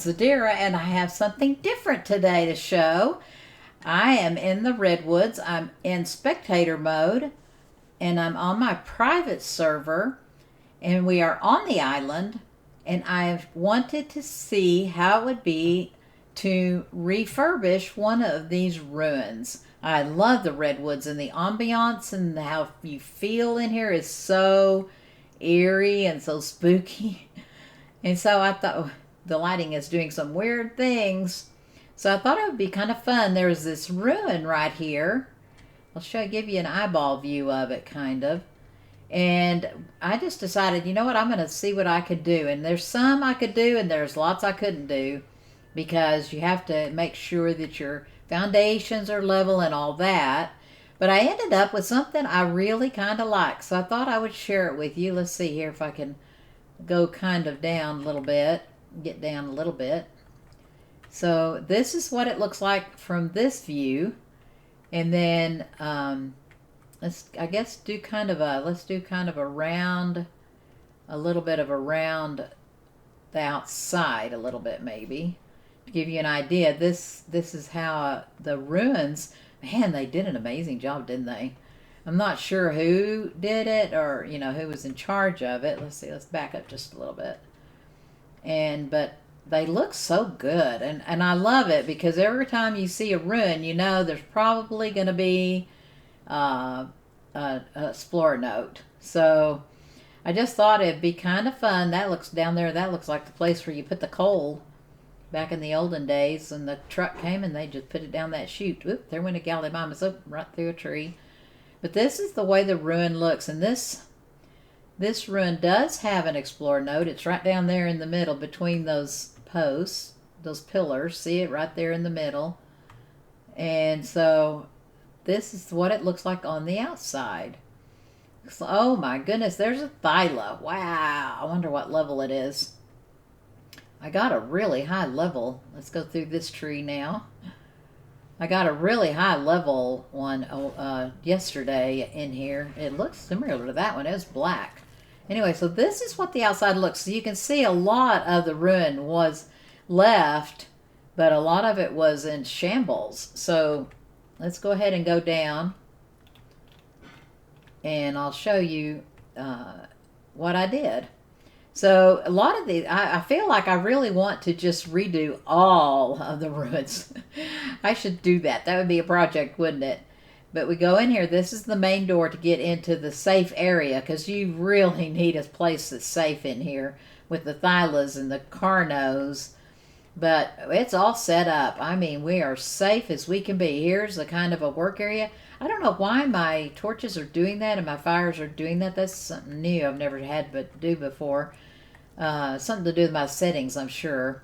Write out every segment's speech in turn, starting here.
Zadira, and I have something different today to show. I am in the redwoods. I'm in spectator mode, and I'm on my private server, and we are on the island, and I've wanted to see how it would be to refurbish one of these ruins. I love the redwoods, and the ambiance and how you feel in here is so eerie and so spooky. And so I thought, oh, the lighting is doing some weird things. So I thought it would be kind of fun. There's this ruin right here. Give you an eyeball view of it, kind of. And I just decided, you know what, I'm going to see what I could do. And there's some I could do, and there's lots I couldn't do, because you have to make sure that your foundations are level and all that. But I ended up with something I really kind of like, so I thought I would share it with you. Let's see here if I can go kind of down a little bit, get down a little bit. So this is what it looks like from this view. And then let's do kind of a round, a little bit of a round the outside a little bit, maybe, to give you an idea. This is how the ruins, man, they did an amazing job, didn't they? I'm not sure who did it, or who was in charge of it. Let's see, let's back up just a little bit. But they look so good, and I love it, because every time you see a ruin, there's probably going to be an explorer note. So I just thought it'd be kind of fun. That looks down there, that looks like the place where you put the coal back in the olden days, and the truck came and they just put it down that chute. Oop, there went a gallimamas right through a tree. But this is the way the ruin looks, and this ruin does have an explorer note. It's right down there in the middle between those posts, those pillars. See it right there in the middle. And so this is what it looks like on the outside. So, oh my goodness, there's a thyla. Wow, I wonder what level it is. I got a really high level. Let's go through this tree now. I got a really high level one yesterday in here. It looks similar to that one. It was black. Anyway, so this is what the outside looks. So you can see a lot of the ruin was left, but a lot of it was in shambles. So let's go ahead and go down, and I'll show you what I did. So a lot of these, I feel like I really want to just redo all of the ruins. I should do that. That would be a project, wouldn't it? But we go in here. This is the main door to get into the safe area, because you really need a place that's safe in here with the thylas and the carnos. But it's all set up. I mean, we are safe as we can be. Here's a kind of a work area. I don't know why my torches are doing that and my fires are doing that. That's something new I've never had but do before. Something to do with my settings, I'm sure.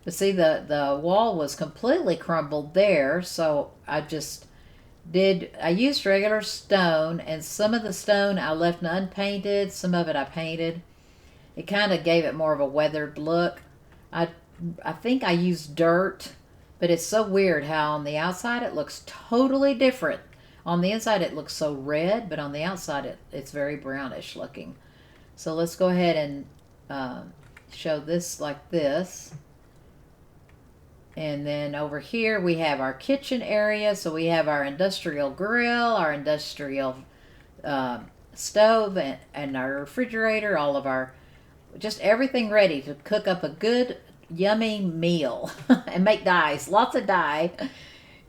But see, the wall was completely crumbled there, so I used regular stone, and some of the stone I left unpainted, some of it I painted. It kind of gave it more of a weathered look. I think I used dirt, but it's so weird how on the outside it looks totally different. On the inside it looks so red, but on the outside it's very brownish looking. So let's go ahead and show this like this. And then over here we have our kitchen area. So we have our industrial grill, our industrial stove, and our refrigerator, all of our, just everything ready to cook up a good yummy meal and make dyes, lots of dye.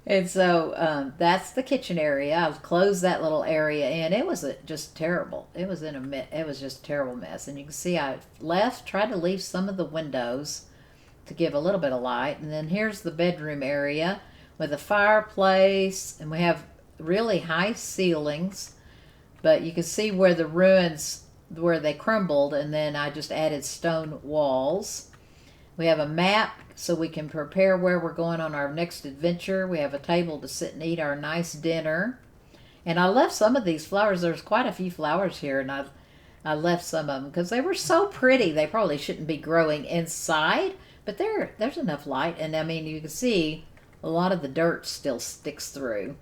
And so that's the kitchen area. I've closed that little area in. It was just terrible. It was just a terrible mess. And you can see I tried to leave some of the windows to give a little bit of light. And then here's the bedroom area with a fireplace, and we have really high ceilings. But you can see where the ruins, where they crumbled, and then I just added stone walls. We have a map so we can prepare where we're going on our next adventure. We have a table to sit and eat our nice dinner. And I left some of these flowers. There's quite a few flowers here, and I left some of them because they were so pretty. They probably shouldn't be growing inside, but there's enough light. And I mean, you can see a lot of the dirt still sticks through.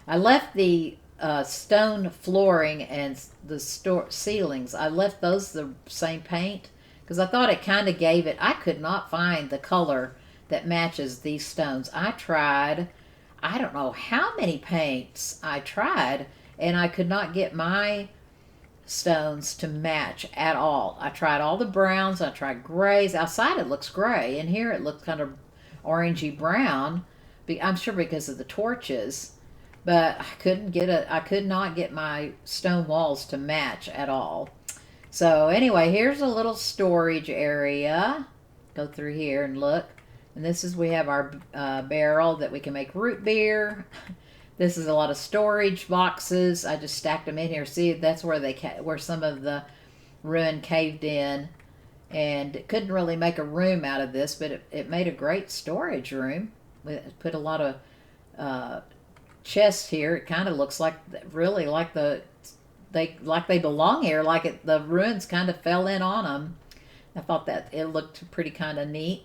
I left the stone flooring and the ceilings. I left those the same paint because I thought it kind of gave it. I could not find the color that matches these stones. I tried, I don't know how many paints I tried, and I could not get my stones to match at all. I tried all the browns, I tried grays. Outside it looks gray, and here it looks kind of orangey brown. I'm sure because of the torches, but I could not get my stone walls to match at all. So anyway, here's a little storage area. Go through here and look. And this is, we have our barrel that we can make root beer. This is a lot of storage boxes. I just stacked them in here. See, that's where where some of the ruin caved in, and couldn't really make a room out of this, but it made a great storage room. We put a lot of chests here. It kind of looks like, really like they belong here, like the ruins kind of fell in on them. I thought that it looked pretty kind of neat.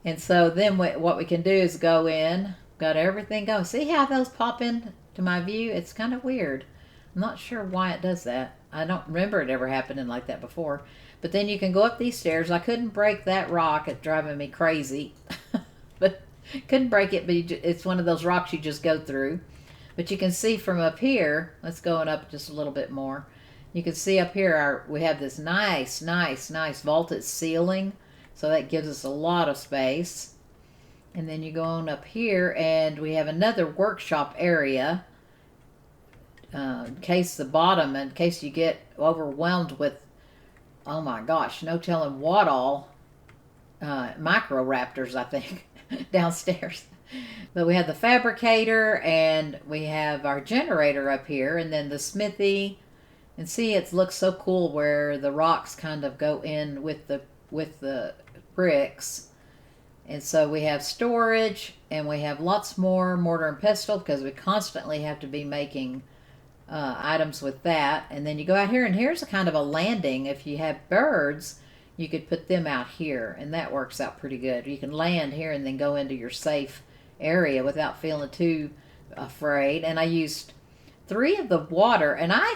And so then what we can do is go in. Got everything going. See how those pop in to my view? It's kind of weird. I'm not sure why it does that. I don't remember it ever happening like that before. But then you can go up these stairs. I couldn't break that rock. It's driving me crazy. But couldn't break it, but it's one of those rocks you just go through. But you can see from up here, let's go up just a little bit more. You can see up here we have this nice vaulted ceiling. So that gives us a lot of space. And then you go on up here, and we have another workshop area. In case in case you get overwhelmed with, oh my gosh, no telling what all, microraptors, I think, downstairs. But we have the fabricator, and we have our generator up here, and then the smithy. And see, it looks so cool where the rocks kind of go in with the bricks. And so we have storage, and we have lots more mortar and pestle because we constantly have to be making items with that. And then you go out here, and here's a kind of a landing. If you have birds, you could put them out here, and that works out pretty good. You can land here and then go into your safe area without feeling too afraid. And I used 3 of the water, and I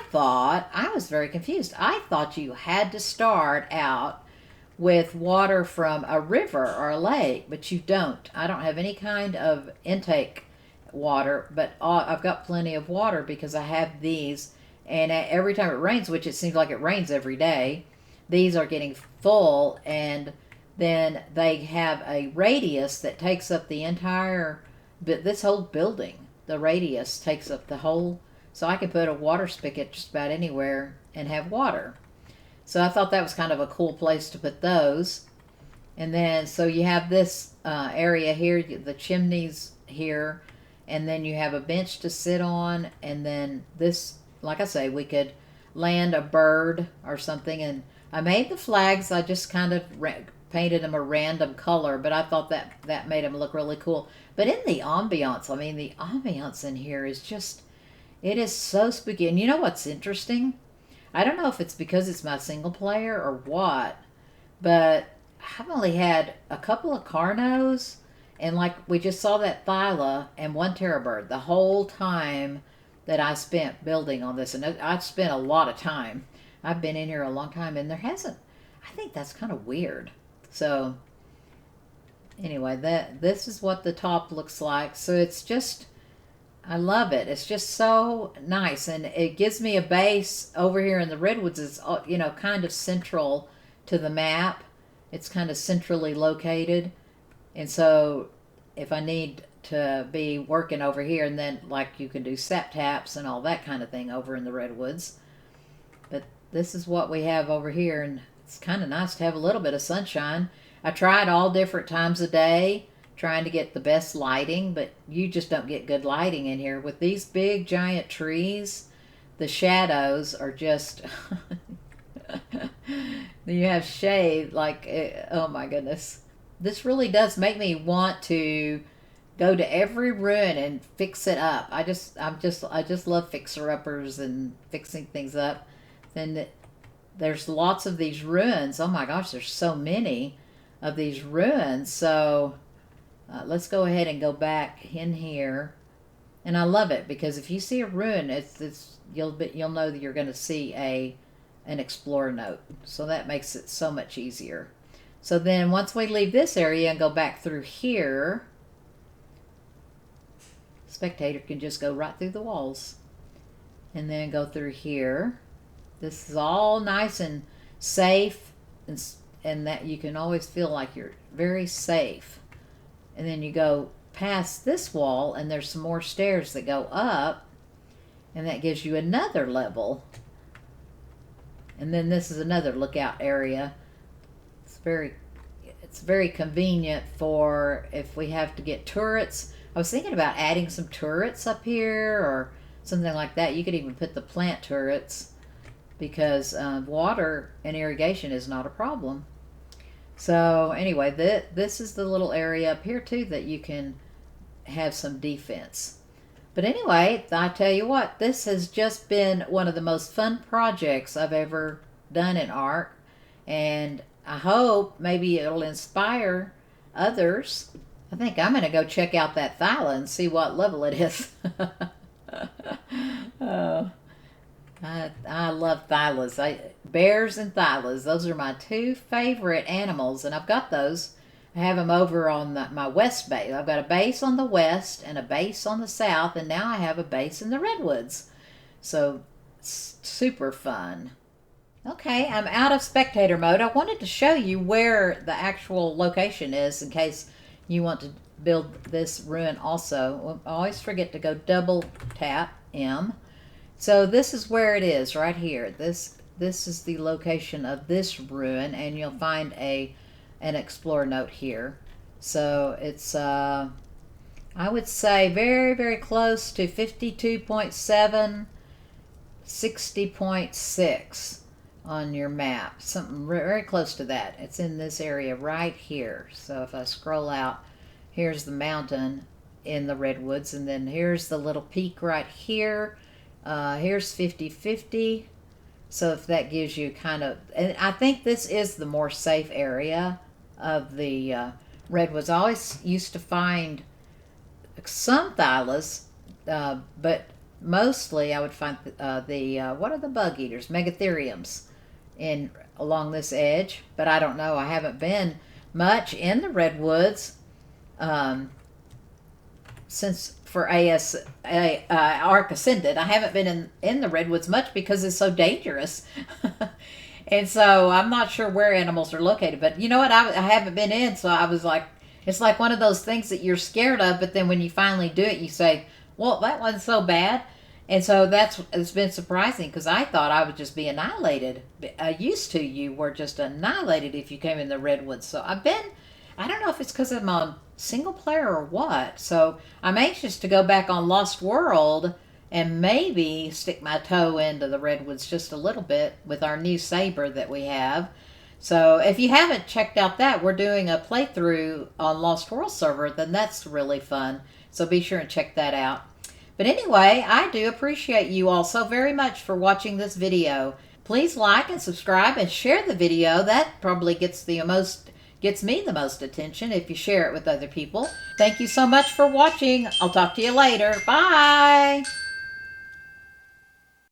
was very confused. I thought you had to start out with water from a river or a lake, but you don't. I don't have any kind of intake water, but I've got plenty of water because I have these, and every time it rains, which it seems like it rains every day, these are getting full, and then they have a radius that takes up the entire, this whole building. The radius takes up the whole, so I can put a water spigot just about anywhere and have water. So I thought that was kind of a cool place to put those. And then, so you have this area here, the chimneys here, and then you have a bench to sit on, and then this, like I say, we could land a bird or something. And I made the flags, I just kind of painted them a random color, but I thought that made them look really cool. But in the ambiance, I mean, the ambiance in here is just, it is so spooky. And you know what's interesting? I don't know if it's because it's my single player or what, but I've only had a couple of carnos, and like we just saw that thyla and 1 terror the whole time that I spent building on this. And I've spent a lot of time. I've been in here a long time, and there hasn't, I think that's kind of weird. So anyway, this is what the top looks like. So it's just, I love it. It's just so nice, and it gives me a base over here in the redwoods. It's, you know, kind of central to the map. It's kind of centrally located, and so if I need to be working over here, and then like you can do sap taps and all that kind of thing over in the redwoods. But this is what we have over here, and it's kind of nice to have a little bit of sunshine. I tried all different times of day trying to get the best lighting, but you just don't get good lighting in here. With these big giant trees, the shadows are just you have shade like, oh my goodness. This really does make me want to go to every ruin and fix it up. I just love fixer-uppers and fixing things up. Then there's lots of these ruins. Oh my gosh, there's so many of these ruins. So let's go ahead and go back in here. And I love it because if you see a ruin, you'll know that you're going to see an explorer note. So that makes it so much easier. So then once we leave this area and go back through here, spectator can just go right through the walls and then go through here. This is all nice and safe, and that you can always feel like you're very safe. And then you go past this wall and there's some more stairs that go up, and that gives you another level. And then this is another lookout area. It's very convenient for if we have to get turrets. I was thinking about adding some turrets up here or something like that. You could even put the plant turrets, because water and irrigation is not a problem. So anyway, this is the little area up here too that you can have some defense. But anyway, I tell you what, this has just been one of the most fun projects I've ever done in Ark, and I hope maybe it'll inspire others. I think I'm going to go check out that thyla and see what level it is. Oh, I love thylas. Bears and thylas, those are my two favorite animals, and I've got those. I have them over on my west base. I've got a base on the west and a base on the south, and now I have a base in the redwoods. So, super fun. Okay, I'm out of spectator mode. I wanted to show you where the actual location is in case you want to build this ruin also. I always forget to go double tap M. So this is where it is right here. This is the location of this ruin, and you'll find an explore note here. So it's I would say very, very close to 52.7, 60.6 on your map. Something very close to that. It's in this area right here. So if I scroll out, here's the mountain in the redwoods, and then here's the little peak right here. Here's 50-50. So if that gives you kind of, and I think this is the more safe area of the redwoods. I always used to find some thylas, but mostly I would find what are the bug eaters? Megatheriums along this edge. But I don't know. I haven't been much in the redwoods since for Ark Ascended. I haven't been in the redwoods much because it's so dangerous. And so I'm not sure where animals are located. But you know what? I haven't been in, so I was like, it's like one of those things that you're scared of, but then when you finally do it, you say, well, that wasn't so bad. And so it's been surprising, because I thought I would just be annihilated. Used to, you were just annihilated if you came in the redwoods. So I don't know if it's because I'm on single player or what. So I'm anxious to go back on Lost World and maybe stick my toe into the redwoods just a little bit with our new saber that we have. So if you haven't checked out that, we're doing a playthrough on Lost World server, then that's really fun. So be sure and check that out. But anyway, I do appreciate you all so very much for watching this video. Please like and subscribe and share the video. That probably gets me the most attention if you share it with other people. Thank you so much for watching. I'll talk to you later. Bye.